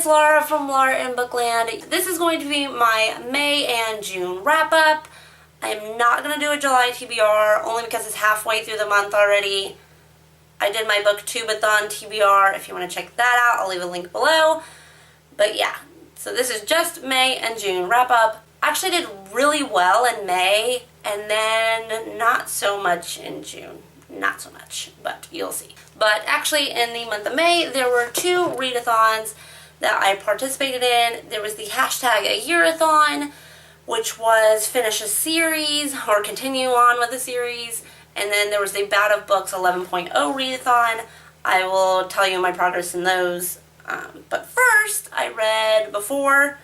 it's Laura from Laura in Bookland. This is going to be my May and June wrap-up. I'm not going to do a July TBR, only because it's halfway through the month already. I did my Booktubeathon TBR. If you want to check that out, I'll leave a link below. But yeah, so this is just May and June wrap-up. Actually did really well in May, and then not so much in June. Not so much, but you'll see. But actually in the month of May, there were 2 readathons that I participated in. There was the hashtag a yearathon, which was finish a series or continue on with a series. And then there was the Bout of Books 11.0 readathon. I will tell you my progress in those. But first, I read, before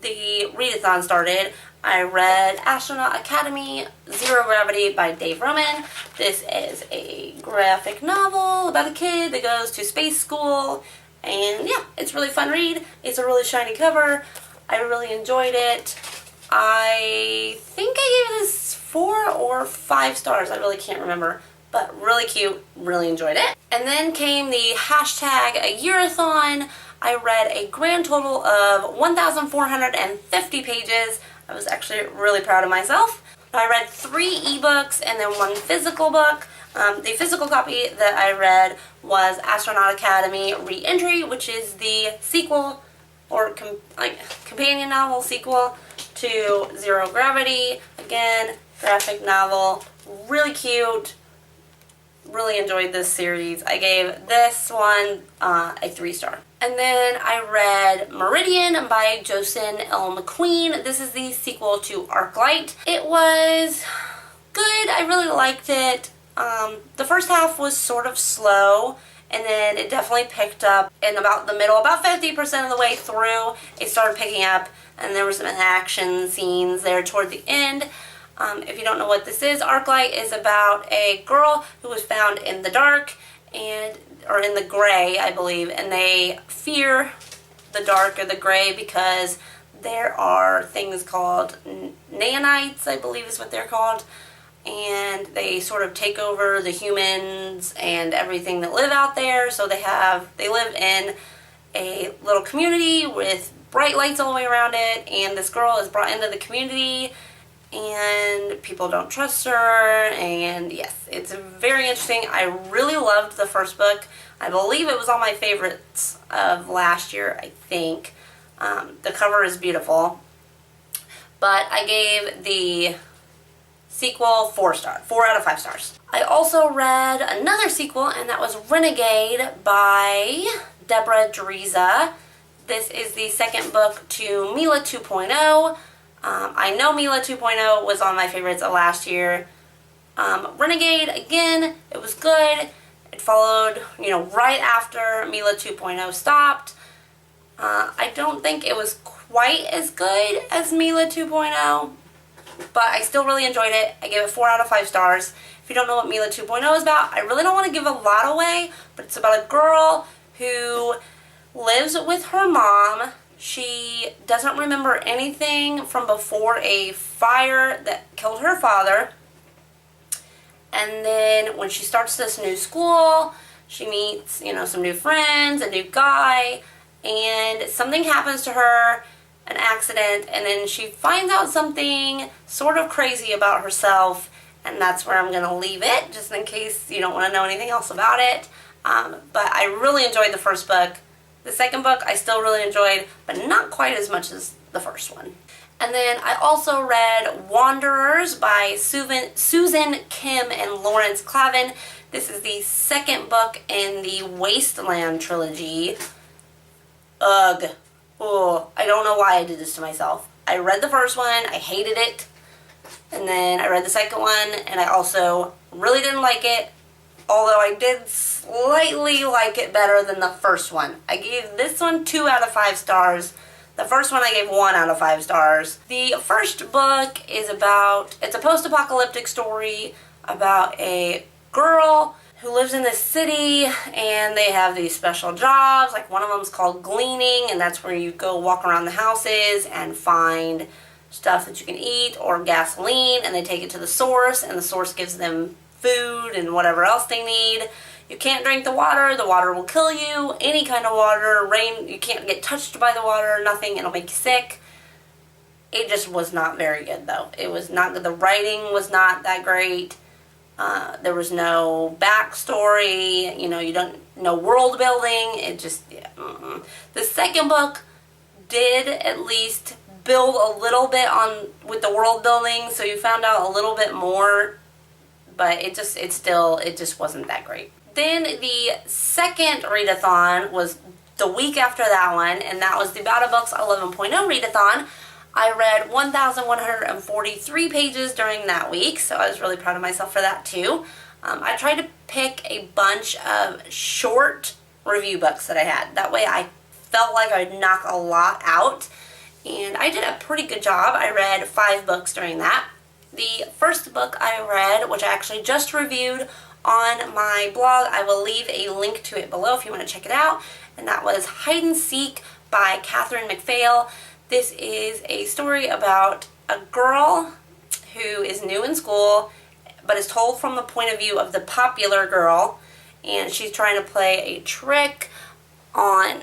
the readathon started, I read Astronaut Academy Zero Gravity by Dave Roman. This is a graphic novel about a kid that goes to space school. And yeah, it's a really fun read. It's a really shiny cover. I really enjoyed it. I think I gave this 4 or 5 stars. I really can't remember. But really cute. Really enjoyed it. And then came the hashtag a yearathon. I read a grand total of 1,450 pages. I was actually really proud of myself. I read 3 ebooks and then 1 physical book. The physical copy that I read was Astronaut Academy Re-Entry, which is the sequel or companion novel sequel to Zero Gravity. Again, graphic novel, really cute. Really enjoyed this series. I gave this one a 3-star. And then I read Meridian by Jocelyn L. McQueen. This is the sequel to Arclight. It was good. I really liked it. The first half was sort of slow, and then it definitely picked up in about the middle. About 50% of the way through, it started picking up, and there were some action scenes there toward the end. If you don't know what this is, Arclight is about a girl who was found in the dark, or in the gray, I believe, and they fear the dark or the gray because there are things called nanites, I believe is what they're called, and they sort of take over the humans and everything that live out there. So they live in a little community with bright lights all the way around it, and this girl is brought into the community and people don't trust her, and yes, it's very interesting. I really loved the first book. I believe it was all my favorites of last year, I think. The cover is beautiful. But I gave the sequel 4 out of 5 stars. I also read another sequel, and that was Renegade by Deborah Deriza. This is the second book to Mila 2.0. I know Mila 2.0 was on my favorites of last year. Renegade, again, it was good. It followed, right after Mila 2.0 stopped. I don't think it was quite as good as Mila 2.0, but I still really enjoyed it. I gave it 4 out of 5 stars. If you don't know what Mila 2.0 is about, I really don't want to give a lot away, but it's about a girl who lives with her mom. She doesn't remember anything from before a fire that killed her father. And then when she starts this new school, she meets, some new friends, a new guy, and something happens to her, an accident, and then she finds out something sort of crazy about herself, and that's where I'm going to leave it, just in case you don't want to know anything else about it. But I really enjoyed the first book. The second book I still really enjoyed, but not quite as much as the first one. And then I also read Wanderers by Susan Kim and Lawrence Clavin. This is the second book in the Wasteland trilogy. Ugh. Oh, I don't know why I did this to myself. I read the first one, I hated it. And then I read the second one, and I also really didn't like it. Although I did slightly like it better than the first one. I gave this one 2 out of 5 stars. The first one I gave 1 out of 5 stars. The first book is it's a post-apocalyptic story about a girl who lives in this city, and they have these special jobs. Like, one of them is called gleaning, and that's where you go walk around the houses and find stuff that you can eat or gasoline, and they take it to the source, and the source gives them food and whatever else they need. You can't drink the water will kill you. Any kind of water, rain, you can't get touched by the water, nothing, it'll make you sick. It just was not very good, though. It was not good. The writing was not that great. There was no backstory, you don't know world building. It just, yeah. The second book did at least build a little bit on with the world building, so you found out a little bit more, but it just wasn't that great. Then the second readathon was the week after that one, and that was the About a Books 11.0 readathon. I read 1,143 pages during that week, so I was really proud of myself for that too. I tried to pick a bunch of short review books that I had. That way I felt like I'd knock a lot out, and I did a pretty good job. I read 5 books during that. The first book I read, which I actually just reviewed on my blog, I will leave a link to it below if you want to check it out, and that was Hide and Seek by Catherine McPhail. This is a story about a girl who is new in school, but is told from the point of view of the popular girl, and she's trying to play a trick on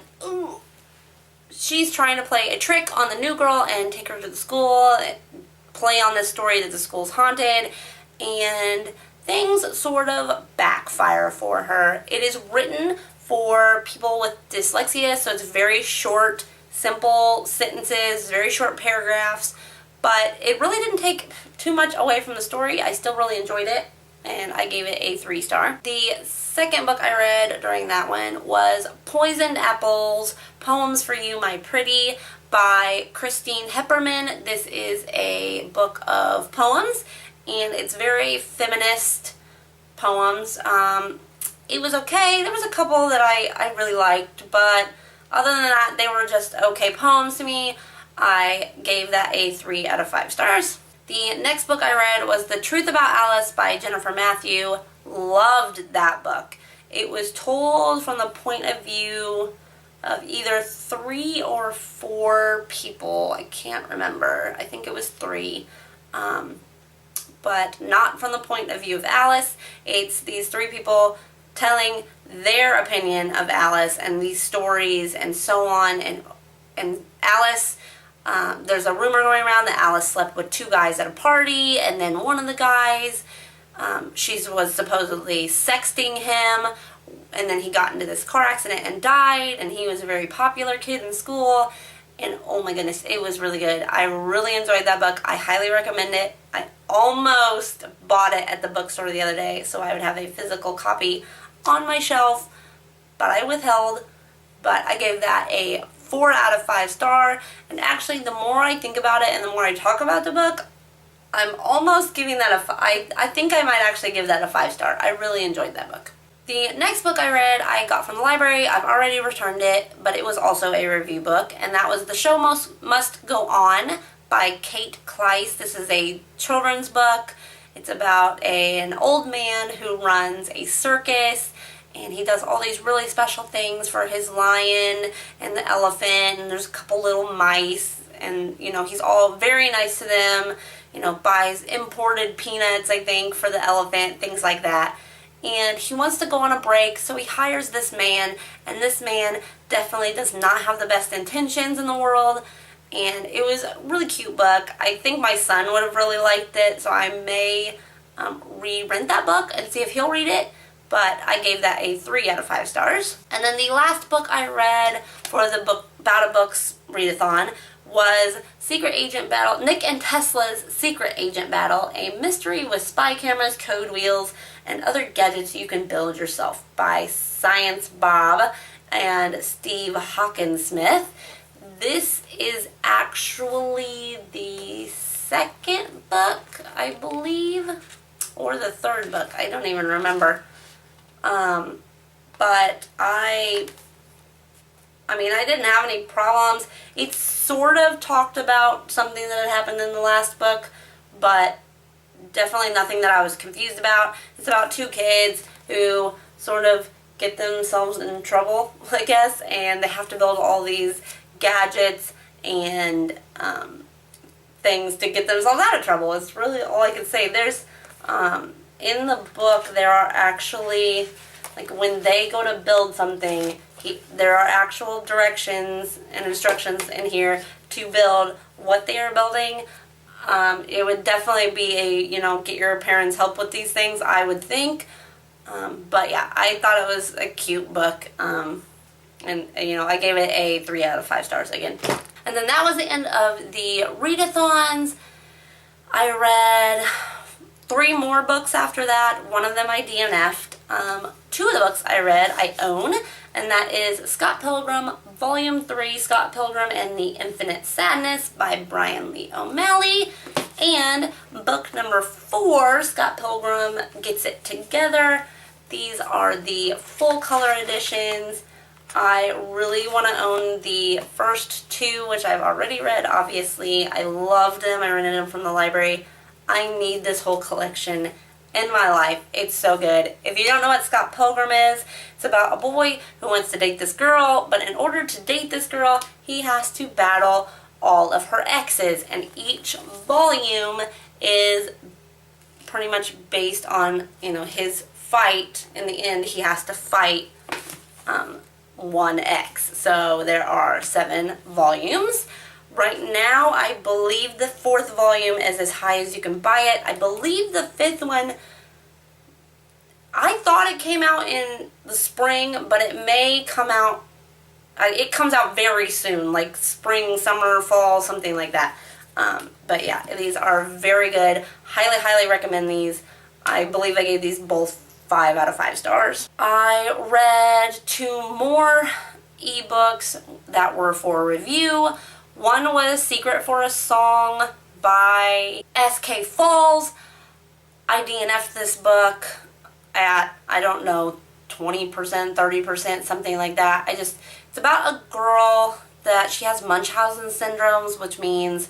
the new girl and take her to the school, play on this story that the school's haunted, and things sort of backfire for her. It is written for people with dyslexia, so it's very short, simple sentences, very short paragraphs, but it really didn't take too much away from the story. I still really enjoyed it, and I gave it a 3-star. The second book I read during that one was Poisoned Apples, Poems for You, My Pretty, by Christine Hepperman. This is a book of poems, and it's very feminist poems. It was okay. There was a couple that I really liked, but other than that, they were just okay poems to me. I gave that a 3 out of 5 stars. The next book I read was The Truth About Alice by Jennifer Matthew. Loved that book. It was told from the point of view of either 3 or 4 people. I can't remember. I think it was 3. But not from the point of view of Alice. It's these 3 people telling their opinion of Alice and these stories and so on. And Alice, there's a rumor going around that Alice slept with 2 guys at a party, and then one of the guys, she was supposedly sexting him, and then he got into this car accident and died, and he was a very popular kid in school, and oh my goodness, it was really good. I really enjoyed that book. I highly recommend it. I almost bought it at the bookstore the other day, so I would have a physical copy on my shelf, but I withheld. But I gave that a 4 out of 5 star, and actually the more I think about it and the more I talk about the book, I'm almost giving that I think I might actually give that a 5 star. I really enjoyed that book. The next book I read I got from the library. I've already returned it, but it was also a review book, and that was The Show Must Go On by Kate Kleiss. This is a children's book. It's about an old man who runs a circus, and he does all these really special things for his lion and the elephant, and there's a couple little mice, and he's all very nice to them, buys imported peanuts, I think, for the elephant, things like that. And he wants to go on a break, so he hires this man, and this man definitely does not have the best intentions in the world. And it was a really cute book. I think my son would have really liked it, so I may re-rent that book and see if he'll read it. But I gave that a 3 out of 5 stars. And then the last book I read for the About a Books readathon was Secret Agent Battle, Nick and Tesla's Secret Agent Battle, a mystery with spy cameras, code wheels, and other gadgets you can build yourself, by Science Bob and Steve Hawkinsmith. This is actually the second book, I believe, or the third book. I don't even remember. But I didn't have any problems. It sort of talked about something that had happened in the last book, but definitely nothing that I was confused about. It's about 2 kids who sort of get themselves in trouble, I guess, and they have to build all these gadgets and things to get themselves out of trouble. It's really all I can say. There's in the book there are actually Like when they go to build something, there are actual directions and instructions in here to build what they are building. It would definitely be get your parents' help with these things, I would think. But yeah, I thought it was a cute book. And I gave it a 3 out of 5 stars again. And then that was the end of the readathons. I read 3 more books after that. One of them I DNF'd. 2 of the books I read I own, and that is Scott Pilgrim Volume 3, Scott Pilgrim and the Infinite Sadness by Brian Lee O'Malley, and book number 4, Scott Pilgrim Gets It Together. These are the full color editions. I really want to own the first 2, which I've already read, obviously. I loved them. I rented them from the library. I need this whole collection in my life. It's so good. If you don't know what Scott Pilgrim is, it's about a boy who wants to date this girl, but in order to date this girl, he has to battle all of her exes, and each volume is pretty much based on, his fight. In the end, he has to fight one ex. So there are 7 volumes. Right now, I believe the 4th volume is as high as you can buy it. I believe the 5th one, I thought it came out in the spring, but it may come out, it comes out very soon, like spring, summer, fall, something like that. But yeah, these are very good. Highly, highly recommend these. I believe I gave these both 5 out of 5 stars. I read 2 more ebooks that were for review. One was Secret for a Song by S.K. Falls. I DNF'd this book at, I don't know, 20%, 30%, something like that. It's about a girl that she has Munchausen syndromes, which means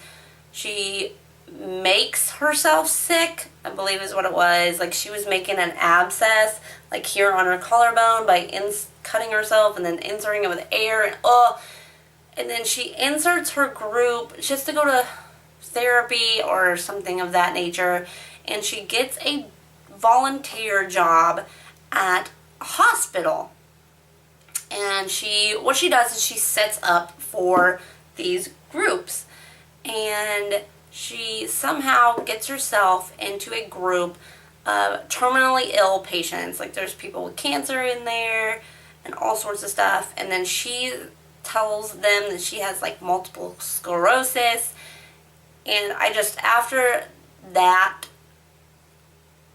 she makes herself sick, I believe is what it was. Like she was making an abscess, like here on her collarbone by cutting herself and then inserting it with air, and then she inserts her group just to go to therapy or something of that nature, and she gets a volunteer job at a hospital. And what she does is she sets up for these groups, and she somehow gets herself into a group of terminally ill patients. Like there's people with cancer in there and all sorts of stuff, and then she tells them that she has like multiple sclerosis. And after that,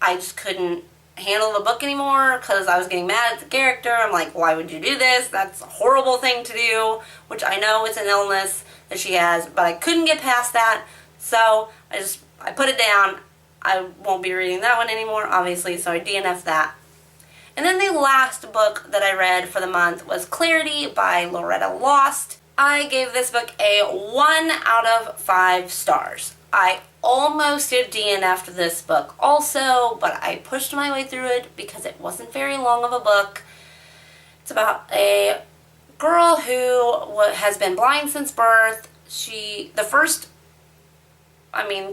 I just couldn't handle the book anymore because I was getting mad at the character. I'm like, why would you do this? That's a horrible thing to do, which I know it's an illness that she has, but I couldn't get past that. So I put it down. I won't be reading that one anymore, obviously, so I DNF'd that. And then the last book that I read for the month was Clarity by Loretta Lost. I gave this book a 1 out of 5 stars. I almost did DNF this book also, but I pushed my way through it because it wasn't very long of a book. It's about a girl who has been blind since birth.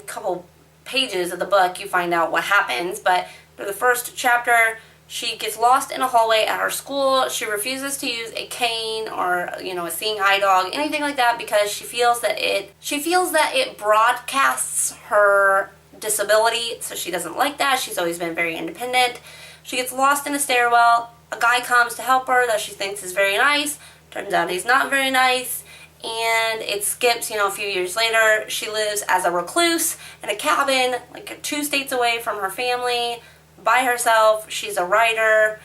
Couple pages of the book, you find out what happens, but for the first chapter, she gets lost in a hallway at her school. She refuses to use a cane or, a seeing eye dog, anything like that, because she feels that it broadcasts her disability, so she doesn't like that. She's always been very independent. She gets lost in a stairwell. A guy comes to help her that she thinks is very nice. Turns out he's not very nice. And it skips, a few years later. She lives as a recluse in a cabin, like 2 states away from her family, by herself. She's a writer,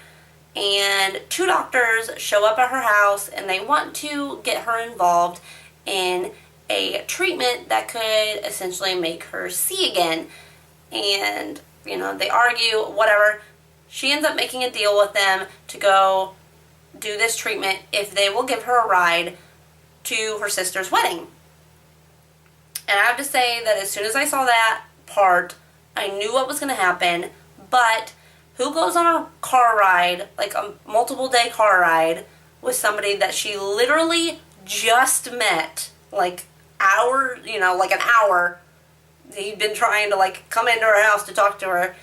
and 2 doctors show up at her house, and they want to get her involved in a treatment that could essentially make her see again. And, they argue, whatever. She ends up making a deal with them to go do this treatment if they will give her a ride to her sister's wedding. And I have to say that as soon as I saw that part, I knew what was going to happen. But who goes on a car ride, like a multiple day car ride, with somebody that she literally just met, like an hour. He'd been trying to come into her house to talk to her.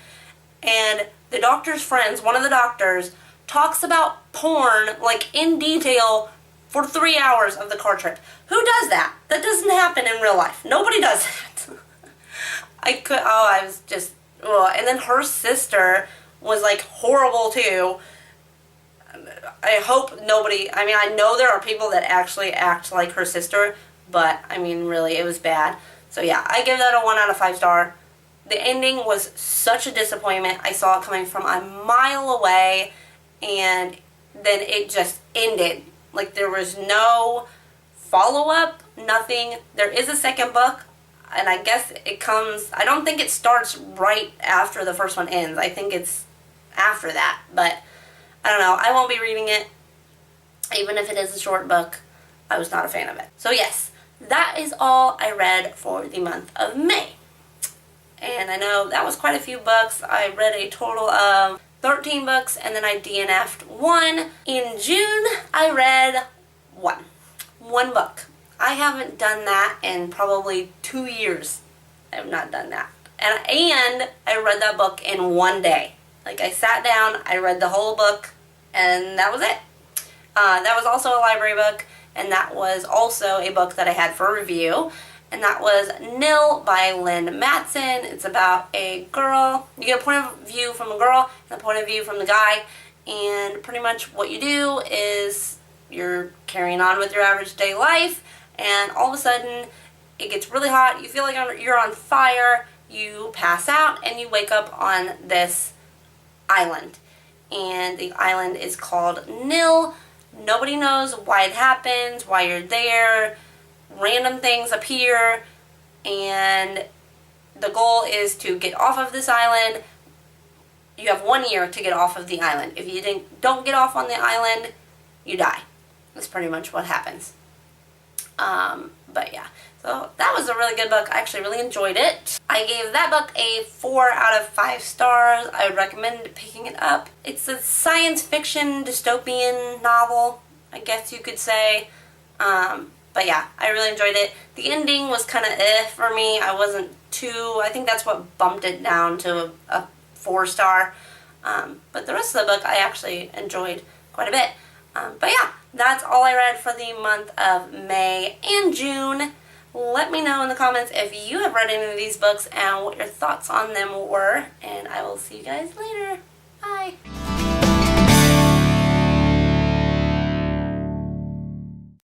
And the doctor's friends, one of the doctors, talks about porn, like, in detail for 3 hours of the car trip. Who does that? That doesn't happen in real life. Nobody does that. I was just, ugh. And then her sister was, like, horrible, too. I hope nobody, I mean, I know there are people that actually act like her sister, but, I mean, really, it was bad. So, yeah, I give that a 1 out of 5 star. The ending was such a disappointment. I saw it coming from a mile away, and then it just ended. Like, there was no follow-up, nothing. There is a second book, and I guess it comes, I don't think it starts right after the first one ends. I think it's after that, but I don't know. I won't be reading it. Even if it is a short book, I was not a fan of it. So yes, that is all I read for the month of May. And I know that was quite a few books. I read a total of 13 books, and then I DNF'd 1. In June, I read 1 book. I haven't done that in probably 2 years. I have not done that. And I read that book in 1 day. Like, I sat down, I read the whole book, and that was it. That was also a library book, and that was also a book that I had for review, and that was Nil by Lynn Matson. It's about a girl. You get a point of view from a girl and a point of view from the guy, and pretty much what you do is you're carrying on with your average day life, and all of a sudden it gets really hot, you feel like you're on fire, you pass out, and you wake up on this island. And the island is called Nil. Nobody knows why it happens, why you're there. Random things appear, and the goal is to get off of this island. You have 1 year to get off of the island. If you don't get off on the island, you die. That's pretty much what happens. But yeah, so that was a really good book. I actually really enjoyed it. I gave that book a 4 out of 5 stars. I would recommend picking it up. It's a science fiction dystopian novel, I guess you could say. But yeah, I really enjoyed it. The ending was kind of for me. I think that's what bumped it down to a 4 star. But the rest of the book I actually enjoyed quite a bit. But yeah, that's all I read for the month of May and June. Let me know in the comments if you have read any of these books and what your thoughts on them were. And I will see you guys later. Bye.